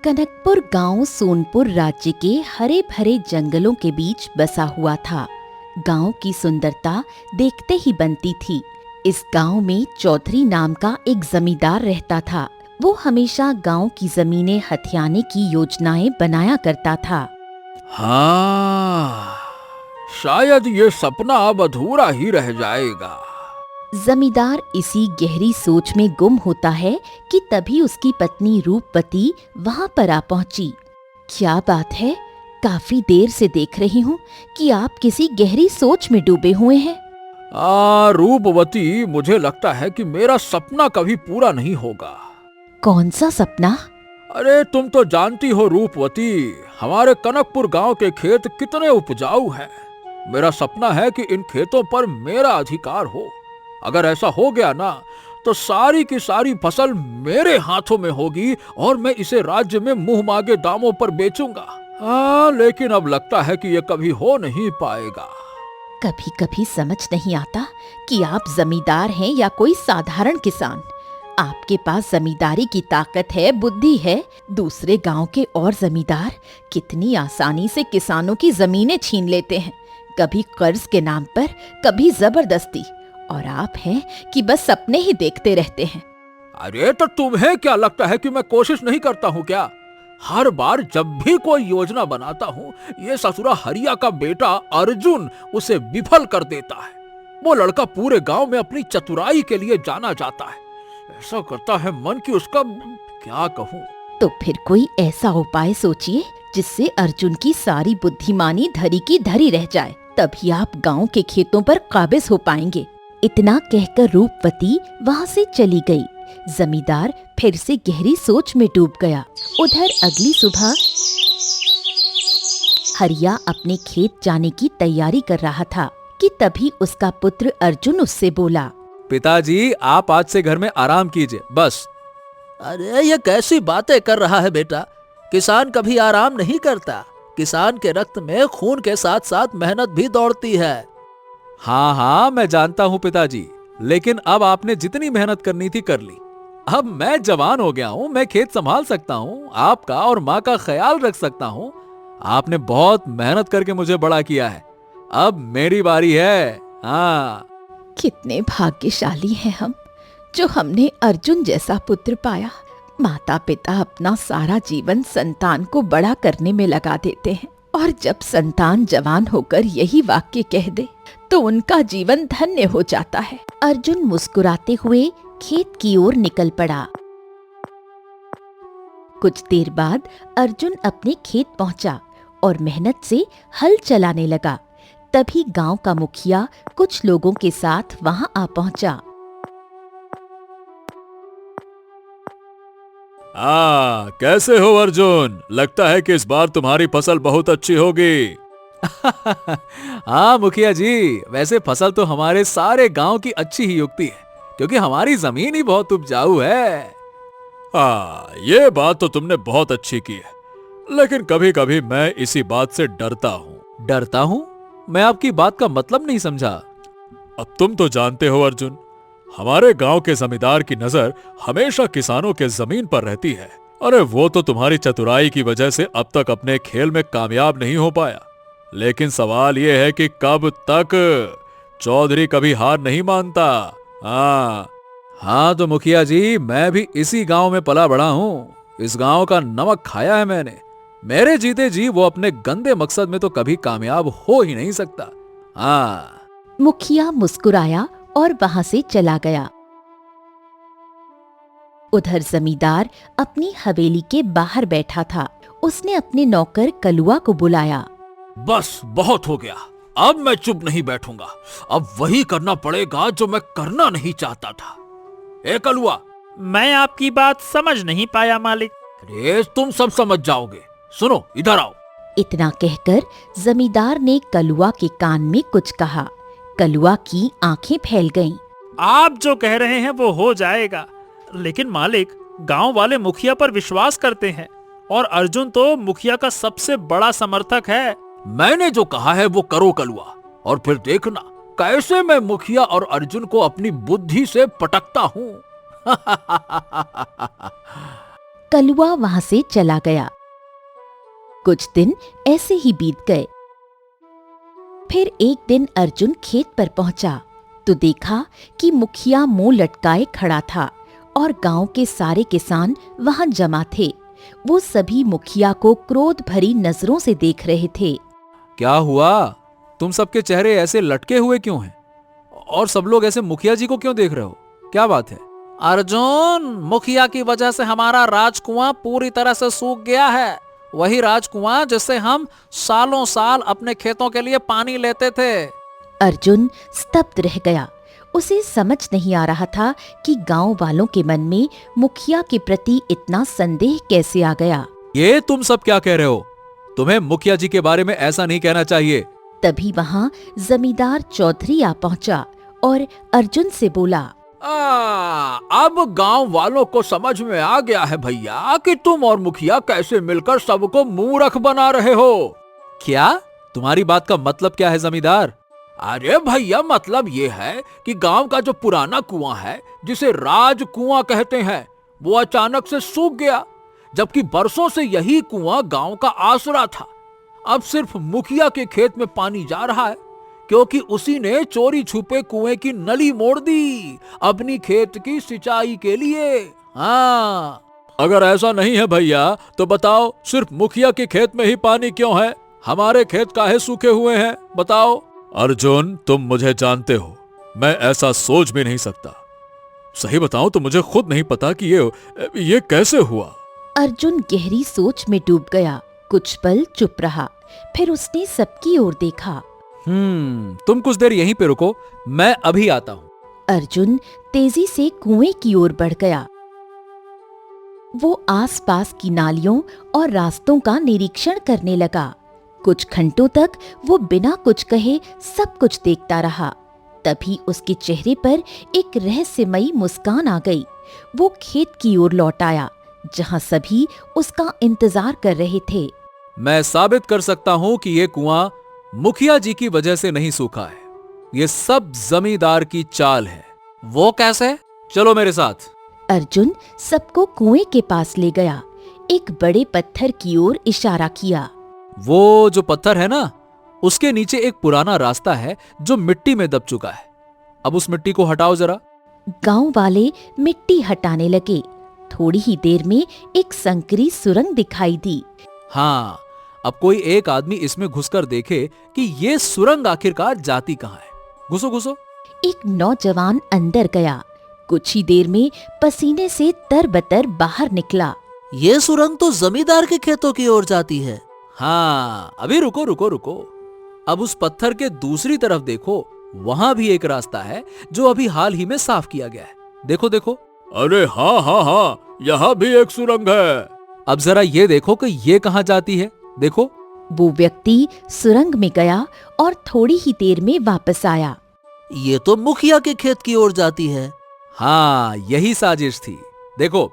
कनकपुर गांव सोनपुर राज्य के हरे भरे जंगलों के बीच बसा हुआ था। गांव की सुंदरता देखते ही बनती थी। इस गांव में चौधरी नाम का एक जमींदार रहता था। वो हमेशा गांव की जमीनें हथियाने की योजनाएं बनाया करता था। हाँ, शायद ये सपना अब अधूरा ही रह जाएगा। जमींदार इसी गहरी सोच में गुम होता है कि तभी उसकी पत्नी रूपवती वहां पर आ पहुंची। क्या बात है, काफी देर से देख रही हूँ कि आप किसी गहरी सोच में डूबे हुए हैं। रूपवती, मुझे लगता है कि मेरा सपना कभी पूरा नहीं होगा। कौन सा सपना? अरे तुम तो जानती हो रूपवती, हमारे कनकपुर गांव के खेत कितने उपजाऊ हैं। मेरा सपना है कि इन खेतों पर मेरा अधिकार हो। अगर ऐसा हो गया ना, तो सारी की सारी फसल मेरे हाथों में होगी और मैं इसे राज्य में मुंह मांगे दामों पर बेचूंगा। लेकिन अब लगता है कि यह कभी हो नहीं पाएगा। कभी कभी समझ नहीं आता कि आप जमींदार हैं या कोई साधारण किसान। आपके पास जमींदारी की ताकत है, बुद्धि है। दूसरे गांव के और जमींदार कितनी आसानी से किसानों की जमीनें छीन लेते हैं, कभी कर्ज के नाम पर, कभी जबरदस्ती। और आप हैं कि बस सपने ही देखते रहते हैं। अरे तो तुम्हें क्या लगता है कि मैं कोशिश नहीं करता हूँ क्या? हर बार जब भी कोई योजना बनाता हूँ, ये ससुरा हरिया का बेटा अर्जुन उसे विफल कर देता है। वो लड़का पूरे गांव में अपनी चतुराई के लिए जाना जाता है। ऐसा करता है मन कि उसका क्या कहूँ। तो फिर कोई ऐसा उपाय सोचिए जिससे अर्जुन की सारी बुद्धिमानी धरी की धरी रह जाए, तभी आप गांव के खेतों पर काबिज हो पाएंगे। इतना कहकर रूपवती वहां से चली गई। जमींदार फिर से गहरी सोच में डूब गया। उधर अगली सुबह हरिया अपने खेत जाने की तैयारी कर रहा था कि तभी उसका पुत्र अर्जुन उससे बोला, पिताजी, आप आज से घर में आराम कीजिए, बस। अरे ये कैसी बातें कर रहा है बेटा? किसान कभी आराम नहीं करता। किसान के रक्त में खून के साथ साथ मेहनत भी दौड़ती है। हाँ, मैं जानता हूँ पिताजी, लेकिन अब आपने जितनी मेहनत करनी थी कर ली। अब मैं जवान हो गया हूँ, मैं खेत संभाल सकता हूँ, आपका और माँ का ख्याल रख सकता हूँ। आपने बहुत मेहनत करके मुझे बड़ा किया है, अब मेरी बारी है। हाँ, कितने भाग्यशाली हैं हम जो हमने अर्जुन जैसा पुत्र पाया। माता पिता अपना सारा जीवन संतान को बड़ा करने में लगा देते हैं, और जब संतान जवान होकर यही वाक्य कह दे तो उनका जीवन धन्य हो जाता है। अर्जुन मुस्कुराते हुए खेत की ओर निकल पड़ा। कुछ देर बाद अर्जुन अपने खेत पहुंचा और मेहनत से हल चलाने लगा। तभी गांव का मुखिया कुछ लोगों के साथ वहां आ पहुंचा। कैसे हो अर्जुन? लगता है कि इस बार तुम्हारी फसल बहुत अच्छी होगी। हाँ मुखिया जी, वैसे फसल तो हमारे सारे गांव की अच्छी ही उगती है, क्योंकि हमारी जमीन ही बहुत उपजाऊ है। ये बात तो तुमने बहुत अच्छी की है, लेकिन कभी कभी मैं इसी बात से डरता हूँ। डरता हूँ? मैं आपकी बात का मतलब नहीं समझा। अब तुम तो जानते हो अर्जुन, हमारे गांव के जमींदार की नजर हमेशा किसानों के जमीन पर रहती है। अरे वो तो तुम्हारी चतुराई की वजह से अब तक अपने खेल में कामयाब नहीं हो पाया, लेकिन सवाल ये है कि कब तक। चौधरी कभी हार नहीं मानता। हाँ तो मुखिया जी, मैं भी इसी गांव में पला बड़ा हूँ। इस गांव का नमक खाया है मैंने। मेरे जीते जी वो अपने गंदे मकसद में तो कभी कामयाब हो ही नहीं सकता। मुखिया मुस्कुराया और वहां से चला गया। उधर जमींदार अपनी हवेली के बाहर बैठा था। उसने अपने नौकर कलुआ को बुलाया। बस बहुत हो गया, अब मैं चुप नहीं बैठूंगा। अब वही करना पड़ेगा जो मैं करना नहीं चाहता था। ए कलुआ, मैं आपकी बात समझ नहीं पाया मालिक। अरे तुम सब समझ जाओगे, सुनो इधर आओ। इतना कहकर जमींदार ने कलुआ के कान में कुछ कहा। कलुआ की आंखें फैल गईं। आप जो कह रहे हैं वो हो जाएगा, लेकिन मालिक, गांव वाले मुखिया पर विश्वास करते हैं और अर्जुन तो मुखिया का सबसे बड़ा समर्थक है। मैंने जो कहा है वो करो कलुआ, और फिर देखना कैसे मैं मुखिया और अर्जुन को अपनी बुद्धि से पटकता हूँ। कलुआ वहां से चला गया। कुछ दिन ऐसे ही बीत गए। फिर एक दिन अर्जुन खेत पर पहुंचा तो देखा कि मुखिया मुंह लटकाए खड़ा था और गांव के सारे किसान वहां जमा थे। वो सभी मुखिया को क्रोध भरी नजरों से देख रहे थे। क्या हुआ? तुम सबके चेहरे ऐसे लटके हुए क्यों हैं? और सब लोग ऐसे मुखिया जी को क्यों देख रहे हो? क्या बात है? अर्जुन, मुखिया की वजह से हमारा राजकुआं पूरी तरह से सूख गया है। वही राजकुआं जिससे हम सालों साल अपने खेतों के लिए पानी लेते थे। अर्जुन स्तब्ध रह गया। उसे समझ नहीं आ रहा था कि गांव वालों के मन में मुखिया के प्रति इतना संदेह कैसे आ गया। ये तुम सब क्या कह रहे हो? तुम्हें मुखिया जी के बारे में ऐसा नहीं कहना चाहिए। तभी वहां जमींदार चौधरी आ पहुंचा और अर्जुन से बोला, अब गांव वालों को समझ में आ गया है भैया कि तुम और मुखिया कैसे मिलकर सबको मूर्ख बना रहे हो। क्या? तुम्हारी बात का मतलब क्या है जमींदार? अरे भैया, मतलब ये है कि गांव का जो पुराना कुआं है, जिसे राज कुआं कहते हैं, वो अचानक से सूख गया, जबकि बरसों से यही कुआं गांव का आसरा था। अब सिर्फ मुखिया के खेत में पानी जा रहा है क्योंकि उसी ने चोरी छुपे कुएं की नली मोड़ दी अपनी खेत की सिंचाई के लिए। हाँ, अगर ऐसा नहीं है भैया तो बताओ, सिर्फ मुखिया के खेत में ही पानी क्यों है? हमारे खेत काहे सूखे हुए हैं? बताओ। अर्जुन, तुम मुझे जानते हो, मैं ऐसा सोच भी नहीं सकता। सही बताऊं तो मुझे खुद नहीं पता कि ये कैसे हुआ। अर्जुन गहरी सोच में डूब गया। कुछ पल चुप रहा, फिर उसने सबकी ओर देखा। तुम कुछ देर यहीं पे रुको, मैं अभी आता हूं। अर्जुन तेजी से कुएं की ओर बढ़ गया। वो आसपास की नालियों और रास्तों का निरीक्षण करने लगा। कुछ घंटों तक वो बिना कुछ कहे सब कुछ देखता रहा। तभी उसके चेहरे पर एक रहस्यमयी मुस्कान आ गई। वो खेत की ओर लौट आया जहां सभी उसका इंतजार कर रहे थे। मैं साबित कर सकता हूं कि ये कुआं मुखिया जी की वजह से नहीं सूखा है। ये सब जमींदार की चाल है। वो कैसे? चलो मेरे साथ। अर्जुन सबको कुएं के पास ले गया। एक बड़े पत्थर की ओर इशारा किया। वो जो पत्थर है ना, उसके नीचे एक पुराना रास्ता है जो मिट्टी में दब चुका है। अब उस मिट्टी को हटाओ जरा। गांव वाले मिट्टी हटाने लगे। थोड़ी ही देर में एक संकरी सुरंग दिखाई दी। हाँ, अब कोई एक आदमी इसमें घुसकर देखे कि ये सुरंग आखिरकार जाती कहाँ है। घुसो घुसो। एक नौजवान अंदर गया। कुछ ही देर में पसीने से तरबतर बाहर निकला। ये सुरंग तो जमींदार के खेतों की ओर जाती है। हाँ, अभी रुको रुको रुको। अब उस पत्थर के दूसरी तरफ देखो, वहां भी एक रास्ता है जो अभी हाल ही में साफ किया गया है। देखो देखो। अरे हाँ हाँ हाँ, यहाँ भी एक सुरंग है। अब जरा ये देखो कि ये कहाँ जाती है। देखो। वो व्यक्ति सुरंग में गया और थोड़ी ही देर में वापस आया। ये तो मुखिया के खेत की ओर जाती है। हाँ, यही साजिश थी। देखो,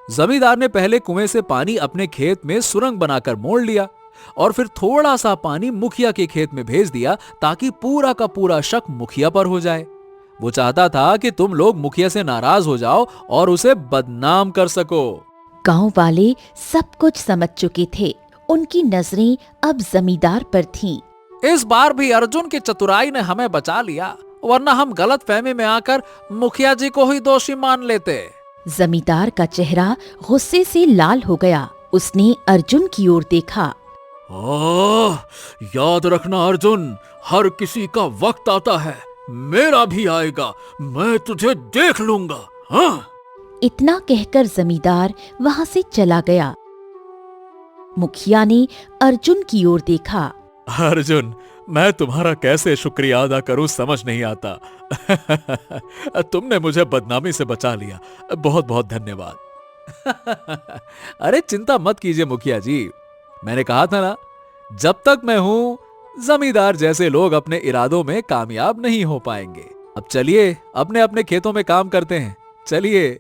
जमींदार ने पहले कुएं से पानी अपने खेत में सुरंग बनाकर मोड़ लिया और फिर थोड़ा सा पानी मुखिया के खेत में भेज दिया ताकि पूरा का पूरा शक मुखिया पर हो जाए। वो चाहता था कि तुम लोग मुखिया से नाराज हो जाओ और उसे बदनाम कर सको। गांव वाले सब कुछ समझ चुके थे। उनकी नजरें अब जमींदार पर थीं। इस बार भी अर्जुन की चतुराई ने हमें बचा लिया, वरना हम गलत फहमी में आकर मुखिया जी को ही दोषी मान लेते। जमींदार का चेहरा गुस्से से लाल हो गया। उसने अर्जुन की ओर देखा। याद रखना अर्जुन, हर किसी का वक्त आता है, मेरा भी आएगा। मैं तुझे देख लूंगा। हाँ? इतना कहकर जमींदार वहां से चला गया। मुखिया ने अर्जुन की ओर देखा। अर्जुन, मैं तुम्हारा कैसे शुक्रिया अदा करूं समझ नहीं आता। तुमने मुझे बदनामी से बचा लिया, बहुत बहुत धन्यवाद। अरे चिंता मत कीजिए मुखिया जी, मैंने कहा था ना, जब तक मैं हूं जमींदार जैसे लोग अपने इरादों में कामयाब नहीं हो पाएंगे। अब चलिए अपने अपने खेतों में काम करते हैं, चलिए।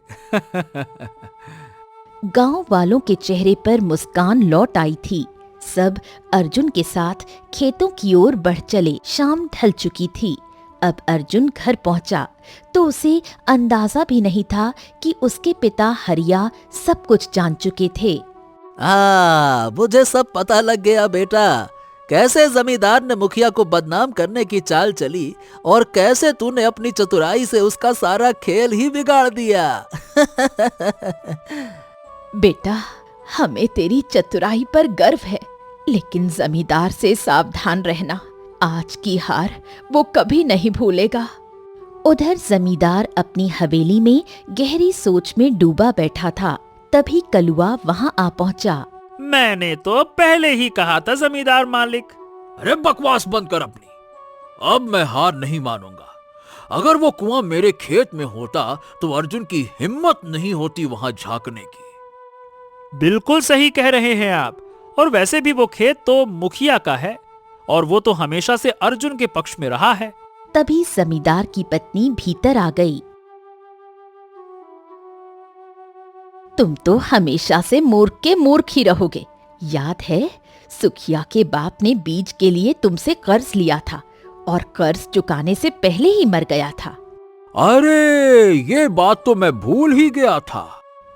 गांव वालों के चेहरे पर मुस्कान लौट आई थी। सब अर्जुन के साथ खेतों की ओर बढ़ चले। शाम ढल चुकी थी। अब अर्जुन घर पहुंचा तो उसे अंदाजा भी नहीं था कि उसके पिता हरिया सब कुछ जान चुके थे। मुझे सब पता लग गया बेटा। कैसे जमींदार ने मुखिया को बदनाम करने की चाल चली और कैसे तूने अपनी चतुराई से उसका सारा खेल ही बिगाड़ दिया। बेटा, हमें तेरी चतुराई पर गर्व है, लेकिन जमींदार से सावधान रहना। आज की हार वो कभी नहीं भूलेगा। उधर जमींदार अपनी हवेली में गहरी सोच में डूबा बैठा था। तभी कलुआ वहां आ पहुंचा। मैंने तो पहले ही कहा था जमींदार मालिक। अरे बकवास बंद कर अपनी। अब मैं हार नहीं मानूंगा। अगर वो कुआं मेरे खेत में होता तो अर्जुन की हिम्मत नहीं होती वहां झांकने की। बिल्कुल सही कह रहे हैं आप। और वैसे भी वो खेत तो मुखिया का है और वो तो हमेशा से अर्जुन के पक्ष में रहा है। तभी जमींदार की पत्नी भीतर आ गई। तुम तो हमेशा से मूर्ख के मूर्ख ही रहोगे। याद है, सुखिया के बाप ने बीज के लिए तुमसे कर्ज लिया था और कर्ज चुकाने से पहले ही मर गया था। अरे ये बात तो मैं भूल ही गया था।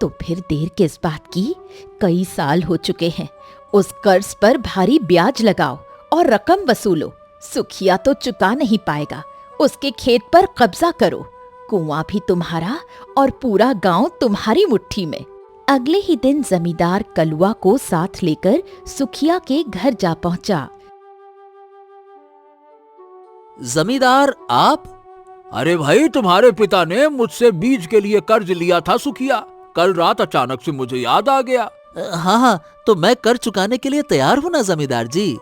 तो फिर देर किस बात की? कई साल हो चुके हैं। उस कर्ज पर भारी ब्याज लगाओ और रकम वसूलो। सुखिया तो चुका नहीं पाएगा। उसके खेत पर कब्जा करो। कुआं भी तुम्हारा और पूरा गांव तुम्हारी मुट्ठी में। अगले ही दिन जमींदार कलुआ को साथ लेकर सुखिया के घर जा पहुंचा। जमींदार आप? अरे भाई, तुम्हारे पिता ने मुझसे बीज के लिए कर्ज लिया था सुखिया। कल रात अचानक से मुझे याद आ गया। हाँ, तो मैं कर चुकाने के लिए तैयार हूँ ना जमींदार जी।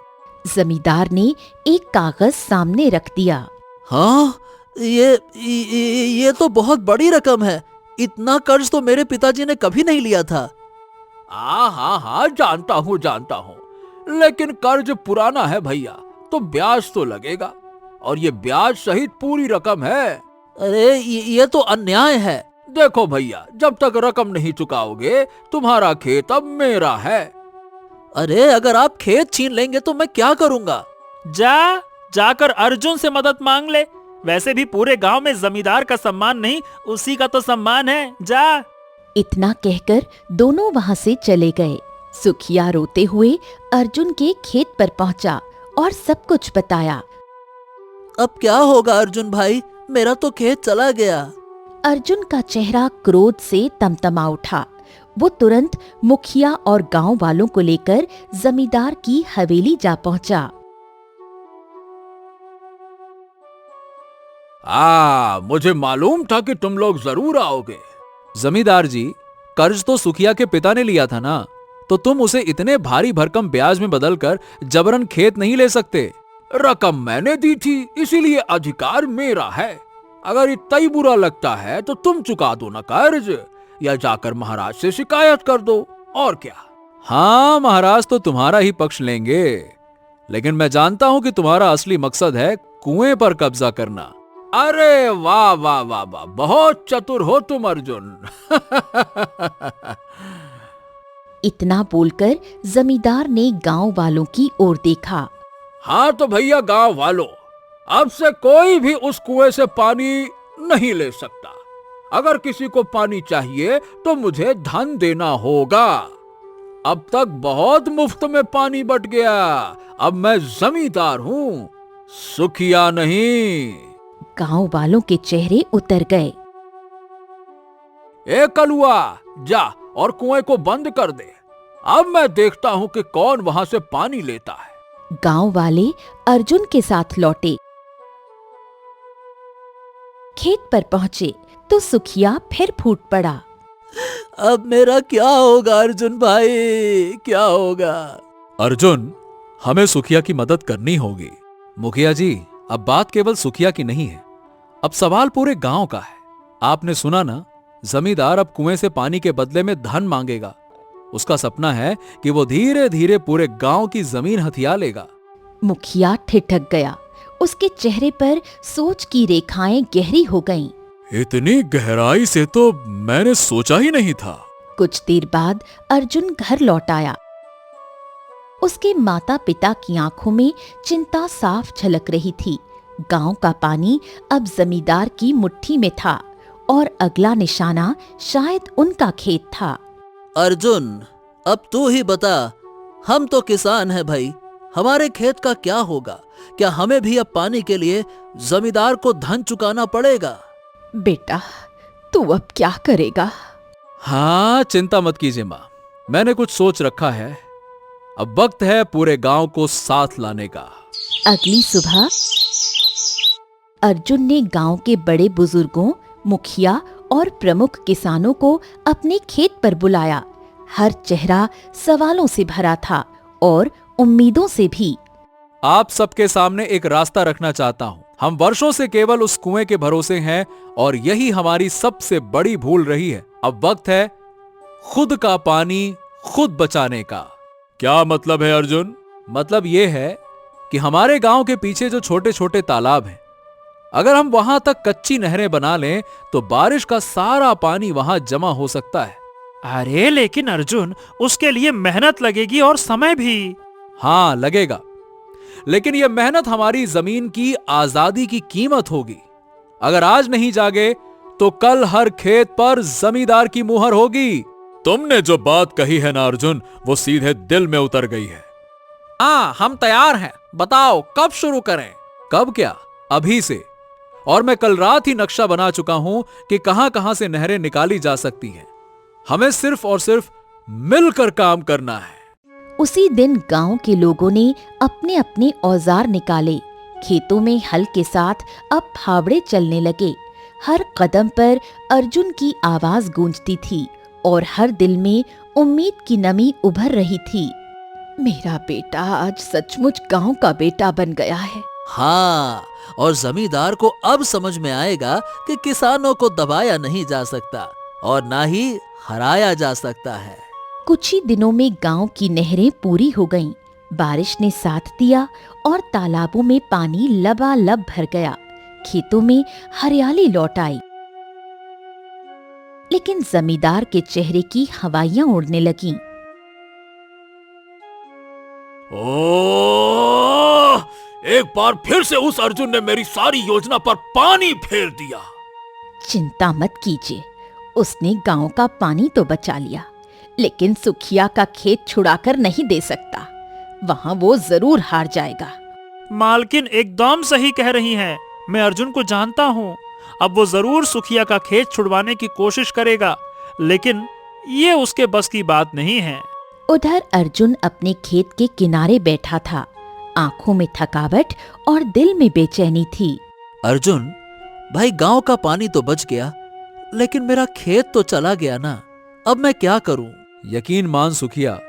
जमींदार ने एक कागज सामने रख दिया। हाँ, ये तो बहुत बड़ी रकम है। इतना कर्ज तो मेरे पिताजी ने कभी नहीं लिया था। हाँ, जानता हूँ, लेकिन कर्ज पुराना है भैया, तो ब्याज तो लगेगा, और ये ब्याज सहित पूरी रकम है। अरे ये तो अन्याय है। देखो भैया, जब तक रकम नहीं चुकाओगे तुम्हारा खेत अब मेरा है। अरे अगर आप खेत छीन लेंगे तो मैं क्या करूंगा? जाकर अर्जुन से मदद मांग ले। वैसे भी पूरे गांव में जमींदार का सम्मान नहीं, उसी का तो सम्मान है। जा। इतना कहकर दोनों वहां से चले गए। सुखिया रोते हुए अर्जुन के खेत पर पहुंचा और सब कुछ बताया। अब क्या होगा अर्जुन भाई? मेरा तो खेत चला गया। अर्जुन का चेहरा क्रोध से तमतमा उठा। वो तुरंत मुखिया और गांव वालों को लेकर जमींदार की हवेली जा पहुंचा। मुझे मालूम था कि तुम लोग जरूर आओगे। जमींदार जी, कर्ज तो सुखिया के पिता ने लिया था ना, तो तुम उसे इतने भारी भरकम ब्याज में बदलकर जबरन खेत नहीं ले सकते। रकम मैंने दी थी, इसीलिए अधिकार मेरा है। अगर इतना ही बुरा लगता है तो तुम चुका दो ना कर्ज, या जाकर महाराज से शिकायत कर दो, और क्या। हाँ, महाराज तो तुम्हारा ही पक्ष लेंगे, लेकिन मैं जानता हूं कि तुम्हारा असली मकसद है कुएं पर कब्जा करना। अरे वाह वाह वाह वाह, बहुत चतुर हो तुम अर्जुन। इतना बोलकर जमींदार ने गांव वालों की ओर देखा। हाँ तो भैया गांव वालों, अब से कोई भी उस कुएं से पानी नहीं ले सकता। अगर किसी को पानी चाहिए तो मुझे धन देना होगा। अब तक बहुत मुफ्त में पानी बट गया। अब मैं जमींदार हूँ, सुखिया नहीं। गांव वालों के चेहरे उतर गए। ए कलुआ, जा और कुएं को बंद कर दे। अब मैं देखता हूँ कि कौन वहां से पानी लेता है। गांव वाले अर्जुन के साथ लौटे। खेत पर पहुंचे तो सुखिया फिर फूट पड़ा। अब मेरा क्या होगा अर्जुन भाई, क्या होगा? अर्जुन, हमें सुखिया की मदद करनी होगी। मुखिया जी, अब बात केवल सुखिया की नहीं है, अब सवाल पूरे गांव का है। आपने सुना ना, जमींदार अब कुएं से पानी के बदले में धन मांगेगा। उसका सपना है कि वो धीरे धीरे पूरे गांव की जमीन हथिया लेगा। मुखिया ठिठक गया। उसके चेहरे पर सोच की रेखाएं गहरी हो गईं। इतनी गहराई से तो मैंने सोचा ही नहीं था। कुछ देर बाद अर्जुन घर लौट आया। उसके माता पिता की आंखों में चिंता साफ झलक रही थी। गांव का पानी अब जमींदार की मुट्ठी में था और अगला निशाना शायद उनका खेत था। अर्जुन, अब तू ही बता, हम तो किसान हैं भाई, हमारे खेत का क्या होगा? क्या हमें भी अब पानी के लिए जमींदार को धन चुकाना पड़ेगा? बेटा, तू अब क्या करेगा? हाँ, चिंता मत कीजिए माँ, मैंने कुछ सोच रखा है। अब वक्त है पूरे गांव को साथ लाने का। अगली सुबह अर्जुन ने गांव के बड़े बुजुर्गों, मुखिया और प्रमुख किसानों को अपने खेत पर बुलाया। हर चेहरा सवालों से भरा था और उम्मीदों से भी। आप सबके सामने एक रास्ता रखना चाहता हूं। हम वर्षों से केवल उस कुएं के भरोसे हैं और यही हमारी सबसे बड़ी भूल रही है। अब वक्त है खुद का पानी खुद बचाने का। क्या मतलब है अर्जुन? मतलब यह है कि हमारे गांव के पीछे जो छोटे छोटे तालाब हैं, अगर हम वहां तक कच्ची नहरें बना लें तो बारिश का सारा पानी वहां जमा हो सकता है। अरे लेकिन अर्जुन, उसके लिए मेहनत लगेगी और समय भी। हाँ लगेगा, लेकिन यह मेहनत हमारी जमीन की आजादी की कीमत होगी। अगर आज नहीं जागे तो कल हर खेत पर जमींदार की मुहर होगी। तुमने जो बात कही है ना अर्जुन, वो सीधे दिल में उतर गई है। हाँ, हम तैयार हैं, बताओ कब शुरू करें? कब क्या, अभी से। और मैं कल रात ही नक्शा बना चुका हूं कि कहां कहां से नहरें निकाली जा सकती हैं। हमें सिर्फ और सिर्फ मिलकर काम करना है। उसी दिन गांव के लोगों ने अपने अपने औजार निकाले। खेतों में हल के साथ अब फावड़े चलने लगे। हर कदम पर अर्जुन की आवाज गूंजती थी और हर दिल में उम्मीद की नमी उभर रही थी। मेरा बेटा आज सचमुच गांव का बेटा बन गया है। हाँ, और जमींदार को अब समझ में आएगा कि किसानों को दबाया नहीं जा सकता और ना ही हराया जा सकता है। कुछ ही दिनों में गांव की नहरें पूरी हो गईं। बारिश ने साथ दिया और तालाबों में पानी लबालब भर गया। खेतों में हरियाली लौट आई। लेकिन जमींदार के चेहरे की हवाइयां उड़ने लगीं। ओह! एक बार फिर से उस अर्जुन ने मेरी सारी योजना पर पानी फेर दिया। चिंता मत कीजिए, उसने गांव का पानी तो बचा लिया, लेकिन सुखिया का खेत छुड़ाकर नहीं दे सकता। वहां वो जरूर हार जाएगा। मालकिन एकदम सही कह रही हैं। मैं अर्जुन को जानता हूँ। अब वो जरूर सुखिया का खेत छुड़वाने की कोशिश करेगा, लेकिन ये उसके बस की बात नहीं है। उधर अर्जुन अपने खेत के किनारे बैठा था। आंखों में थकावट और दिल में बेचैनी थी। अर्जुन भाई, गांव का पानी तो बच गया, लेकिन मेरा खेत तो चला गया ना। अब मैं क्या करूं? यकीन मान सुखिया,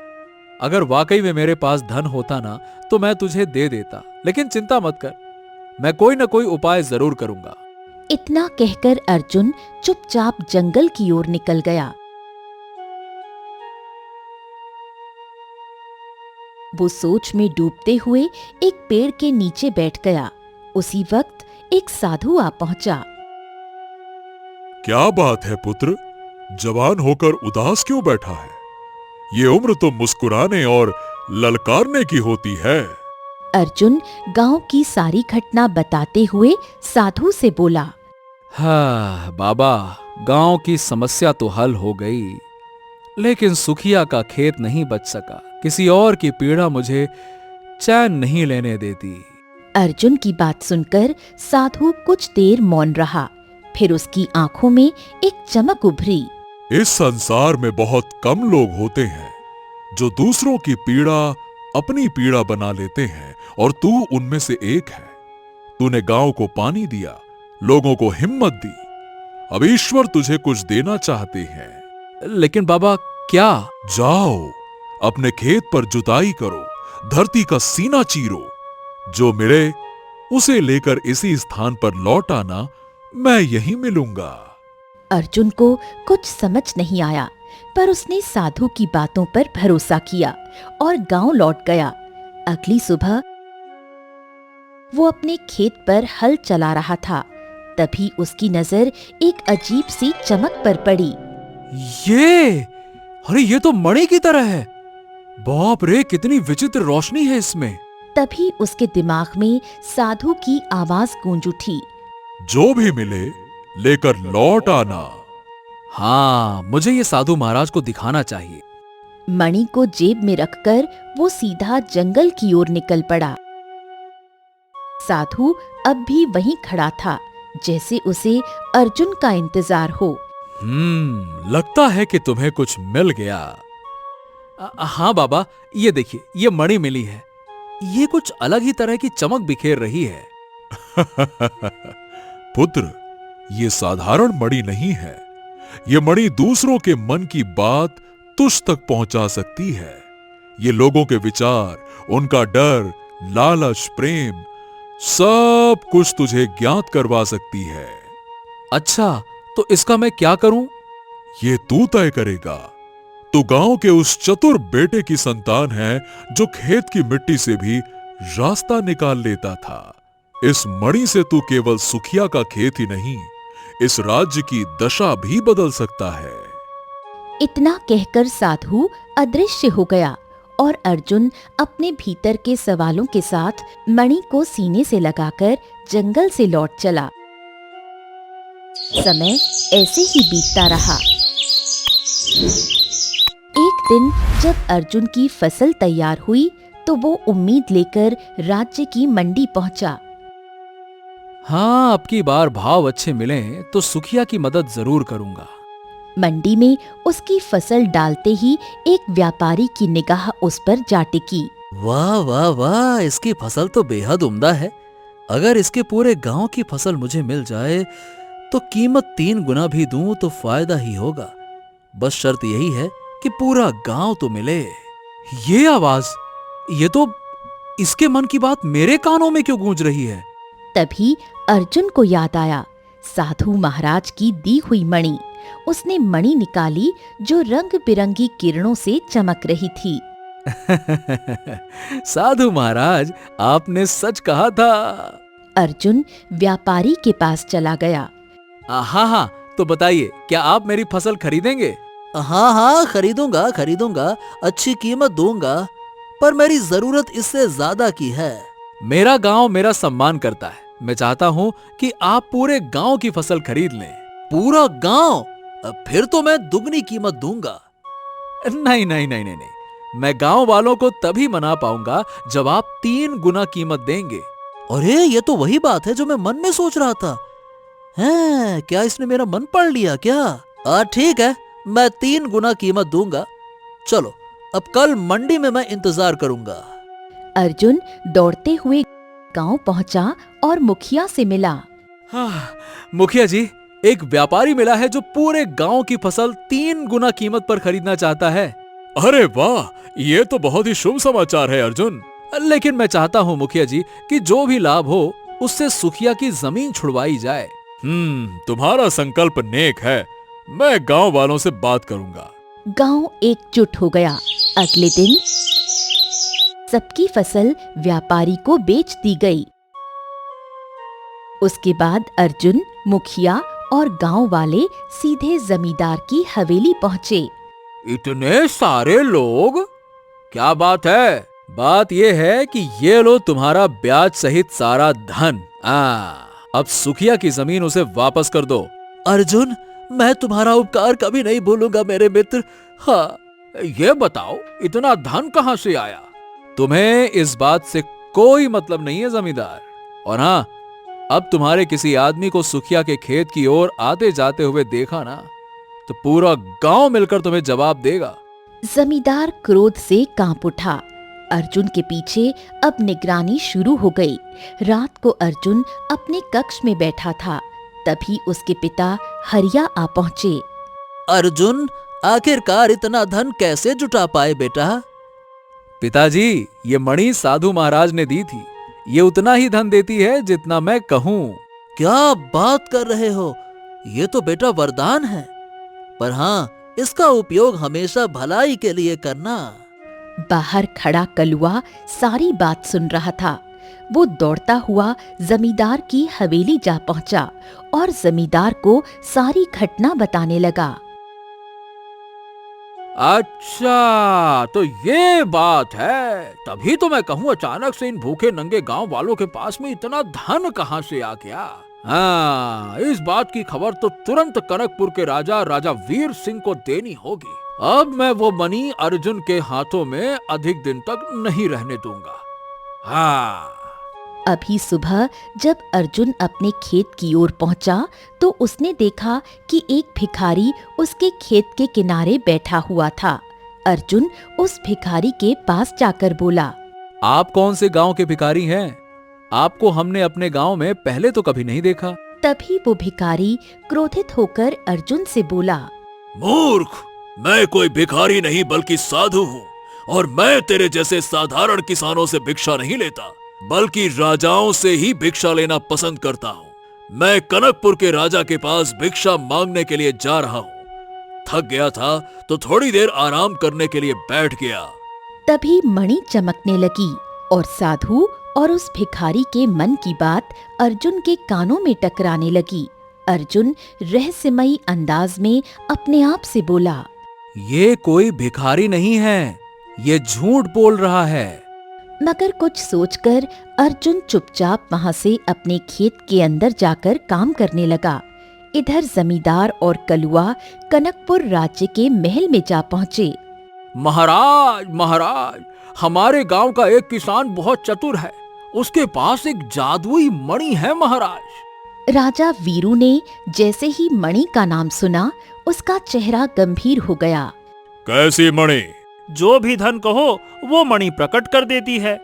अगर वाकई में मेरे पास धन होता ना तो मैं तुझे दे देता, लेकिन चिंता मत कर, मैं कोई ना कोई उपाय जरूर करूंगा। इतना कहकर अर्जुन चुपचाप जंगल की ओर निकल गया। वो सोच में डूबते हुए एक पेड़ के नीचे बैठ गया। उसी वक्त एक साधु आ पहुंचा। क्या बात है पुत्र, जवान होकर उदास क्यों बैठा है? ये उम्र तो मुस्कुराने और ललकारने की होती है। अर्जुन गांव की सारी घटना बताते हुए साधु से बोला। हाँ बाबा, गांव की समस्या तो हल हो गई, लेकिन सुखिया का खेत नहीं बच सका। किसी और की पीड़ा मुझे चैन नहीं लेने देती। अर्जुन की बात सुनकर साधु कुछ देर मौन रहा। फिर उसकी आंखों में एक चमक उभरी। इस संसार में बहुत कम लोग होते हैं जो दूसरों की पीड़ा अपनी पीड़ा बना लेते हैं, और तू उनमें से एक है। तूने गांव को पानी दिया, लोगों को हिम्मत दी। अब ईश्वर तुझे कुछ देना चाहते हैं। लेकिन बाबा क्या? जाओ, अपने खेत पर जुताई करो, धरती का सीना चीरो। जो मिले उसे लेकर इसी स्थान पर लौट आना, मैं यहीं मिलूंगा। अर्जुन को कुछ समझ नहीं आया, पर उसने साधु की बातों पर भरोसा किया और गांव लौट गया। अगली सुबह वो अपने खेत पर हल चला रहा था। तभी उसकी नजर एक अजीब सी चमक पर पड़ी। अरे ये तो मणि की तरह है। बाप रे, कितनी विचित्र रोशनी है इसमें। तभी उसके दिमाग में साधु की आवाज गूंज उठी। जो भी मिले लेकर लौट आना। हाँ, मुझे ये साधु महाराज को दिखाना चाहिए। मणि को जेब में रखकर वो सीधा जंगल की ओर निकल पड़ा। साधु अब भी वहीं खड़ा था, जैसे उसे अर्जुन का इंतजार हो। लगता है कि तुम्हें कुछ मिल गया। हाँ बाबा, ये देखिए, ये मणि मिली है। ये कुछ अलग ही तरह की चमक बिखेर रही है। पुत्र, ये साधारण मणि नहीं है। ये मणि दूसरों के मन की बात तुझ तक पहुंचा सकती है। ये लोगों के विचार, उनका डर, लालच, प्रेम, सब कुछ तुझे ज्ञात करवा सकती है। अच्छा, तो इसका मैं क्या करूं? ये तू तय करेगा। तू गांव के उस चतुर बेटे की संतान है जो खेत की मिट्टी से भी रास्ता निकाल लेता था। इस मणि से तू केवल सुखिया का खेत ही नहीं, इस राज्य की दशा भी बदल सकता है। इतना कहकर साधु अदृश्य हो गया और अर्जुन अपने भीतर के सवालों के साथ मणि को सीने से लगाकर जंगल से लौट चला। समय ऐसे ही बीतता रहा। एक दिन जब अर्जुन की फसल तैयार हुई तो वो उम्मीद लेकर राज्य की मंडी पहुंचा। हाँ, अब की बार भाव अच्छे मिलें तो सुखिया की मदद जरूर करूंगा। मंडी में उसकी फसल डालते ही एक व्यापारी की निगाह उस पर जा टिकी। वाह वाह वाह, इसकी फसल तो बेहद उम्दा है। अगर इसके पूरे गांव की फसल मुझे मिल जाए तो कीमत 3 गुना भी दूं तो फायदा ही होगा। बस शर्त यही है कि पूरा गांव तो मिले। ये आवाज, ये तो इसके मन की बात मेरे कानों में क्यों गूंज रही है? तभी अर्जुन को याद आया साधु महाराज की दी हुई मणि। उसने मणि निकाली जो रंग बिरंगी किरणों से चमक रही थी। साधु महाराज, आपने सच कहा था। अर्जुन व्यापारी के पास चला गया। हाँ हाँ, तो बताइए, क्या आप मेरी फसल खरीदेंगे? हाँ हाँ, खरीदूंगा खरीदूंगा, अच्छी कीमत दूंगा, पर मेरी जरूरत इससे ज्यादा की है। मेरा गांव मेरा सम्मान करता है। मैं चाहता हूँ कि आप पूरे गांव की फसल खरीद लें। पूरा गांव? फिर तो मैं दुगनी कीमत दूंगा। नहीं नहीं नहीं नहीं नहीं, मैं गांव वालों को तभी मना पाऊंगा जब आप 3 गुना कीमत देंगे। अरे, ये तो वही बात है जो मैं मन में सोच रहा था। हैं, क्या इसने मेरा मन पढ़ लिया क्या? ठीक है, मैं 3 गुना कीमत दूंगा। चलो, अब कल मंडी में मैं इंतजार करूंगा। अर्जुन दौड़ते हुए गांव पहुंचा और मुखिया से मिला। मुखिया जी, एक व्यापारी मिला है जो पूरे गांव की फसल 3 गुना कीमत पर खरीदना चाहता है। अरे वाह, ये तो बहुत ही शुभ समाचार है अर्जुन। लेकिन मैं चाहता हूँ मुखिया जी कि जो भी लाभ हो उससे सुखिया की जमीन छुड़वाई जाए। तुम्हारा संकल्प नेक है। मैं गांव वालों से बात करूंगा। गांव एकजुट हो गया। अगले दिन सबकी फसल व्यापारी को बेच दी गई। उसके बाद अर्जुन, मुखिया और गांव वाले सीधे जमींदार की हवेली पहुंचे। इतने सारे लोग? क्या बात है? बात यह है कि ये लो तुम्हारा ब्याज सहित सारा धन। अब सुखिया की जमीन उसे वापस कर दो। अर्जुन, मैं तुम्हारा उपकार कभी नहीं भूलूंगा मेरे मित्र। हाँ, ये बताओ, इतना धन कहां से आया? तुम्हें इस बात से कोई मतलब नहीं है जमींदार। और हाँ, अब तुम्हारे किसी आदमी को सुखिया के खेत की ओर आते जाते हुए देखा ना, तो पूरा गांव मिलकर तुम्हें जवाब देगा। जमींदार क्रोध से कांप उठा। अर्जुन के पीछे अब निगरानी शुरू हो गई। रात को अर्जुन अपने कक्ष में बैठा था, तभी उसके पिता हरिया आ पहुंचे। अर्जुन, आखिरकार इतना धन कैसे जुटा पाए बेटा? पिताजी, ये मणि साधु महाराज ने दी थी। ये उतना ही धन देती है जितना मैं कहूँ। क्या बात कर रहे हो? ये तो बेटा वरदान है। पर हाँ, इसका उपयोग हमेशा भलाई के लिए करना। बाहर खड़ा कलुआ सारी बात सुन रहा था। वो दौड़ता हुआ जमींदार की हवेली जा पहुंचा और जमींदार को सारी घटना बताने लगा। अच्छा, तो ये बात है। तभी तो मैं कहूँ अचानक से इन भूखे नंगे गांव वालों के पास में इतना धन कहाँ से आ गया। हाँ, इस बात की खबर तो तुरंत कनकपुर के राजा वीर सिंह को देनी होगी। अब मैं वो मणि अर्जुन के हाथों में अधिक दिन तक नहीं रहने दूंगा। हाँ। अभी सुबह जब अर्जुन अपने खेत की ओर पहुंचा तो उसने देखा कि एक भिखारी उसके खेत के किनारे बैठा हुआ था। अर्जुन उस भिखारी के पास जाकर बोला, आप कौन से गांव के भिखारी हैं? आपको हमने अपने गांव में पहले तो कभी नहीं देखा। तभी वो भिखारी क्रोधित होकर अर्जुन से बोला, मूर्ख, मैं कोई भिखारी नहीं बल्कि साधु हूँ, और मैं तेरे जैसे साधारण किसानों से भिक्षा नहीं लेता, बल्कि राजाओं से ही भिक्षा लेना पसंद करता हूँ। मैं कनकपुर के राजा के पास भिक्षा मांगने के लिए जा रहा हूँ। थक गया था तो थोड़ी देर आराम करने के लिए बैठ गया। तभी मणि चमकने लगी और साधु और उस भिखारी के मन की बात अर्जुन के कानों में टकराने लगी। अर्जुन रहस्यमयी अंदाज में अपने आप से बोला, ये कोई भिखारी नहीं है, ये झूठ बोल रहा है। मगर कुछ सोचकर अर्जुन चुपचाप वहां से अपने खेत के अंदर जाकर काम करने लगा। इधर जमींदार और कलुआ कनकपुर राज्य के महल में जा पहुंचे। महाराज, महाराज, हमारे गांव का एक किसान बहुत चतुर है। उसके पास एक जादुई मणि है महाराज। राजा वीरू ने जैसे ही मणि का नाम सुना, उसका चेहरा गंभीर हो गया। कैसी मणि? जो भी धन कहो वो मणि प्रकट कर देती है।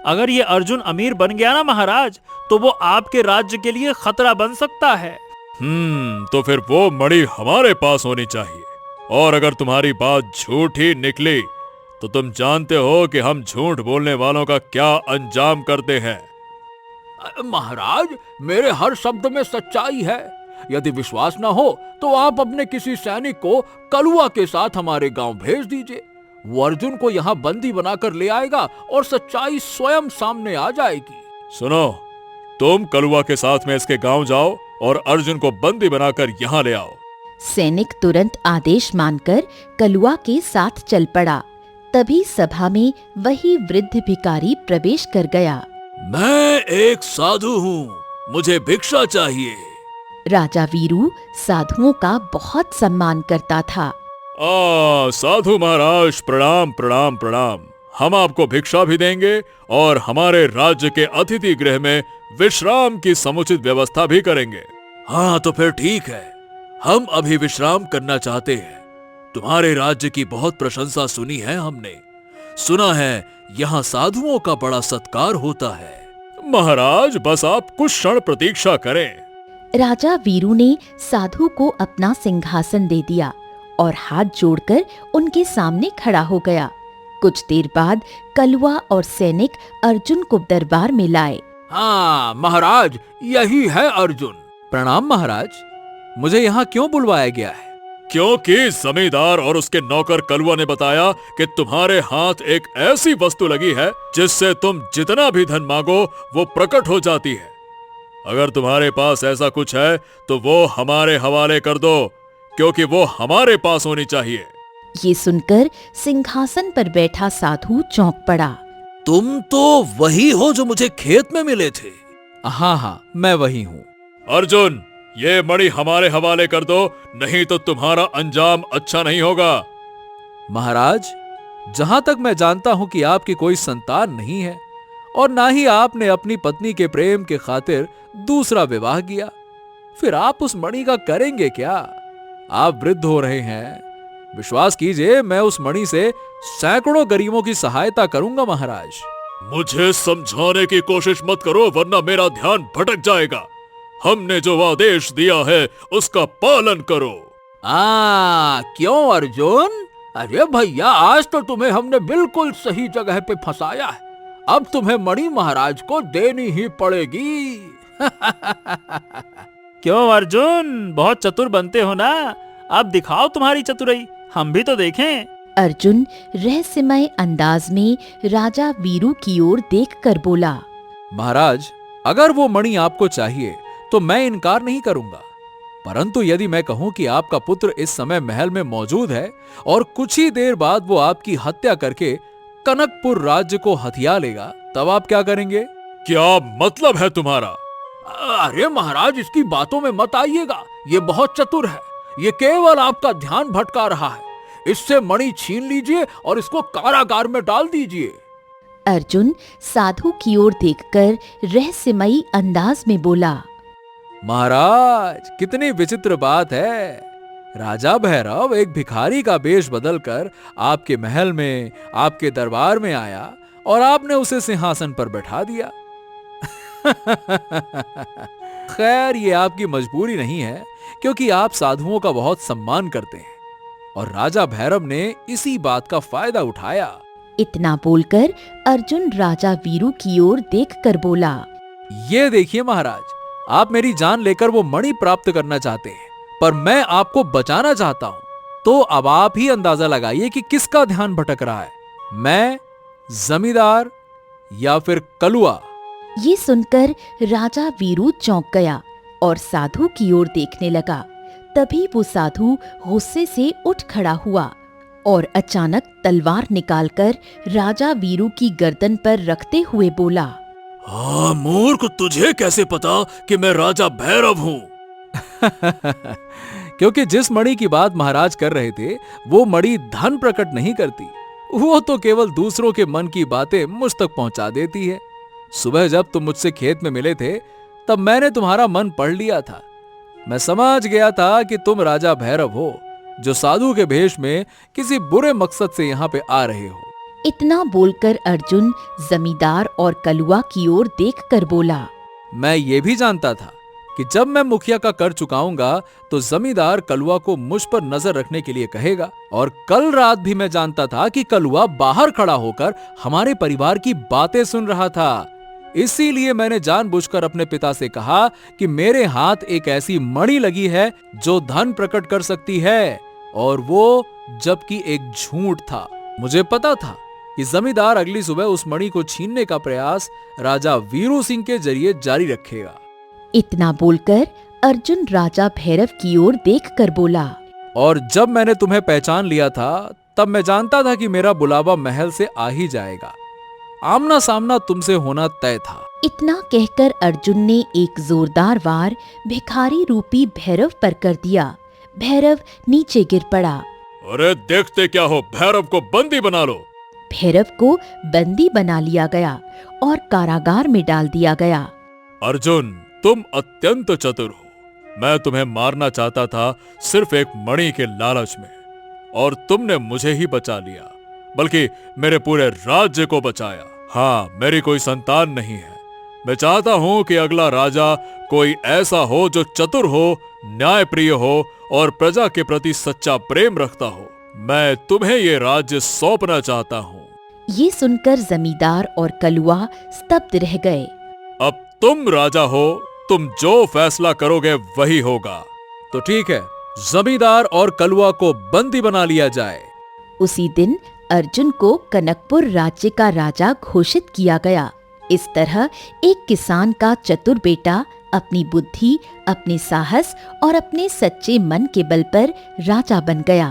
अगर ये अर्जुन अमीर बन गया ना महाराज, तो वो आपके राज्य के लिए खतरा बन सकता है। तो फिर वो मणि हमारे पास होनी चाहिए। और अगर तुम्हारी बात झूठी निकली तो तुम जानते हो कि हम झूठ बोलने वालों का क्या अंजाम करते हैं। महाराज, मेरे हर शब्द में सच्चाई है। यदि विश्वास न हो तो आप अपने किसी सैनिक को कलुआ के साथ हमारे गांव भेज दीजिए। वो अर्जुन को यहाँ बंदी बनाकर ले आएगा और सच्चाई स्वयं सामने आ जाएगी। सुनो, तुम कलुआ के साथ में इसके गांव जाओ और अर्जुन को बंदी बनाकर यहाँ ले आओ। सैनिक तुरंत आदेश मानकर कलुआ के साथ चल पड़ा। तभी सभा में वही वृद्ध भिखारी प्रवेश कर गया। मैं एक साधु हूँ, मुझे भिक्षा चाहिए। राजा वीरू साधुओं का बहुत सम्मान करता था। साधु महाराज, प्रणाम प्रणाम प्रणाम। हम आपको भिक्षा भी देंगे और हमारे राज्य के अतिथि गृह में विश्राम की समुचित व्यवस्था भी करेंगे। हाँ, तो फिर ठीक है, हम अभी विश्राम करना चाहते हैं। तुम्हारे राज्य की बहुत प्रशंसा सुनी है हमने। सुना है यहाँ साधुओं का बड़ा सत्कार होता है। महाराज, बस आप कुछ क्षण प्रतीक्षा करें। राजा वीरू ने साधु को अपना सिंहासन दे दिया और हाथ जोड़कर उनके सामने खड़ा हो गया। कुछ देर बाद कलुआ और सैनिक अर्जुन को दरबार में लाए। हाँ महाराज, यही है अर्जुन। प्रणाम महाराज, मुझे यहाँ क्यों बुलवाया गया है? क्योंकि जमींदार और उसके नौकर कलुआ ने बताया कि तुम्हारे हाथ एक ऐसी वस्तु लगी है जिससे तुम जितना भी धन मांगो वो प्रकट हो जाती है। अगर तुम्हारे पास ऐसा कुछ है तो वो हमारे हवाले कर दो, क्योंकि वो हमारे पास होनी चाहिए। ये सुनकर सिंहासन पर बैठा साधु चौंक पड़ा। तुम तो वही हो जो मुझे खेत में मिले थे। हाँ, मैं वही हूँ। अर्जुन, ये मणि हमारे हवाले कर दो, नहीं तो तुम्हारा अंजाम अच्छा नहीं होगा। महाराज, जहां तक मैं जानता हूं कि आपकी कोई संतान नहीं है और ना ही आपने अपनी पत्नी के प्रेम के खातिर दूसरा विवाह किया, फिर आप उस मणि का करेंगे क्या? आप वृद्ध हो रहे हैं। विश्वास कीजिए, मैं उस मणि से सैकड़ों गरीबों की सहायता करूंगा महाराज। मुझे समझाने की कोशिश मत करो, वरना मेरा ध्यान भटक जाएगा। हमने जो आदेश दिया है उसका पालन करो। क्यों अर्जुन? अरे भैया, आज तो तुम्हें हमने बिल्कुल सही जगह पे फंसाया है। अब तुम्हें मणि महाराज को देनी ही पड़ेगी। क्यों अर्जुन, बहुत चतुर बनते हो ना? अब दिखाओ तुम्हारी चतुराई, हम भी तो देखें। अर्जुन रहस्यमय अंदाज में राजा वीरू की ओर देखकर बोला, महाराज, अगर वो मणि आपको चाहिए तो मैं इनकार नहीं करूंगा, परंतु यदि मैं कहूं कि आपका पुत्र इस समय महल में मौजूद है और कुछ ही देर बाद वो आपकी हत्या करके कनकपुर राज्य को हथिया लेगा, तब आप क्या करेंगे? क्या मतलब है तुम्हारा? अरे महाराज, इसकी बातों में मत आइएगा। ये बहुत चतुर है। ये केवल आपका ध्यान भटका रहा है। इससे मणि छीन लीजिए और इसको कारागार में डाल दीजिए। अर्जुन साधु की ओर देखकर रहस्यमयी अंदाज में बोला। महाराज, कितनी विचित्र बात है। राजा भैरव एक भिखारी का वेश बदलकर आपके महल में, आपके दरबार में आया और आपने उसे सिंहासन पर बैठा दिया। खैर, ये आपकी मजबूरी नहीं है, क्योंकि आप साधुओं का बहुत सम्मान करते हैं और राजा भैरव ने इसी बात का फायदा उठाया। इतना बोलकर अर्जुन राजा वीरू की ओर देखकर बोला। ये देखिए महाराज, आप मेरी जान लेकर वो मणि प्राप्त करना चाहते हैं, पर मैं आपको बचाना चाहता हूं। तो अब आप ही अंदाजा लगाइए कि किसका ध्यान भटक रहा है, मैं, जमींदार या फिर कलुआ? ये सुनकर राजा वीरू चौंक गया और साधु की ओर देखने लगा। तभी वो साधु गुस्से से उठ खड़ा हुआ और अचानक तलवार निकालकर राजा वीरू की गर्दन पर रखते हुए बोला। हाँ मूर्ख, तुझे कैसे पता कि मैं राजा भैरव हूँ? क्योंकि जिस मणि की बात महाराज कर रहे थे, वो मणि धन प्रकट नहीं करती। वो तो केवल दूसरों के मन की बातें मुझ तक पहुंचा देती है। सुबह जब तुम मुझसे खेत में मिले थे, तब मैंने तुम्हारा मन पढ़ लिया था। मैं समझ गया था कि तुम राजा भैरव हो, जो साधु के भेष में किसी बुरे मकसद से यहाँ पे आ रहे हो। इतना बोलकर अर्जुन जमींदार और कलुआ की ओर देखकर बोला। मैं ये भी जानता था कि जब मैं मुखिया का कर चुकाऊंगा तो जमींदार कलुआ को मुझ पर नजर रखने के लिए कहेगा, और कल रात भी मैं जानता था कि कलुआ बाहर खड़ा होकर हमारे परिवार की बातें सुन रहा था। इसीलिए मैंने जानबूझकर अपने पिता से कहा कि मेरे हाथ एक ऐसी मणि लगी है जो धन प्रकट कर सकती है, और वो जबकि एक झूठ था। मुझे पता था कि जमींदार अगली सुबह उस मणि को छीनने का प्रयास राजा वीरू सिंह के जरिए जारी रखेगा। इतना बोलकर अर्जुन राजा भैरव की ओर देखकर बोला। और जब मैंने तुम्हें पहचान लिया था, तब मैं जानता था कि मेरा बुलावा महल से आ ही जाएगा। आमना सामना तुमसे होना तय था। इतना कहकर अर्जुन ने एक जोरदार वार भिखारी रूपी भैरव पर कर दिया। भैरव नीचे गिर पड़ा। अरे देखते क्या हो, भैरव को बंदी बना लो। भैरव को बंदी बना लिया गया और कारागार में डाल दिया गया। अर्जुन, तुम अत्यंत चतुर हो। मैं तुम्हें मारना चाहता था सिर्फ एक मणि के लालच में, और तुमने मुझे ही बचा लिया, बल्कि मेरे पूरे राज्य को बचाया। हाँ, मेरी कोई संतान नहीं है। मैं चाहता हूँ कि अगला राजा कोई ऐसा हो जो चतुर हो, न्यायप्रिय हो और प्रजा के प्रति सच्चा प्रेम रखता हो। मैं तुम्हें ये राज्य सौंपना चाहता हूँ। ये सुनकर जमींदार और कलुआ स्तब्ध रह गए। अब तुम राजा हो, तुम जो फैसला करोगे वही होगा। तो ठीक है, जमींदार और कलुआ को बंदी बना लिया जाए। उसी दिन अर्जुन को कनकपुर राज्य का राजा घोषित किया गया। इस तरह एक किसान का चतुर बेटा अपनी बुद्धि, अपने साहस और अपने सच्चे मन के बल पर राजा बन गया।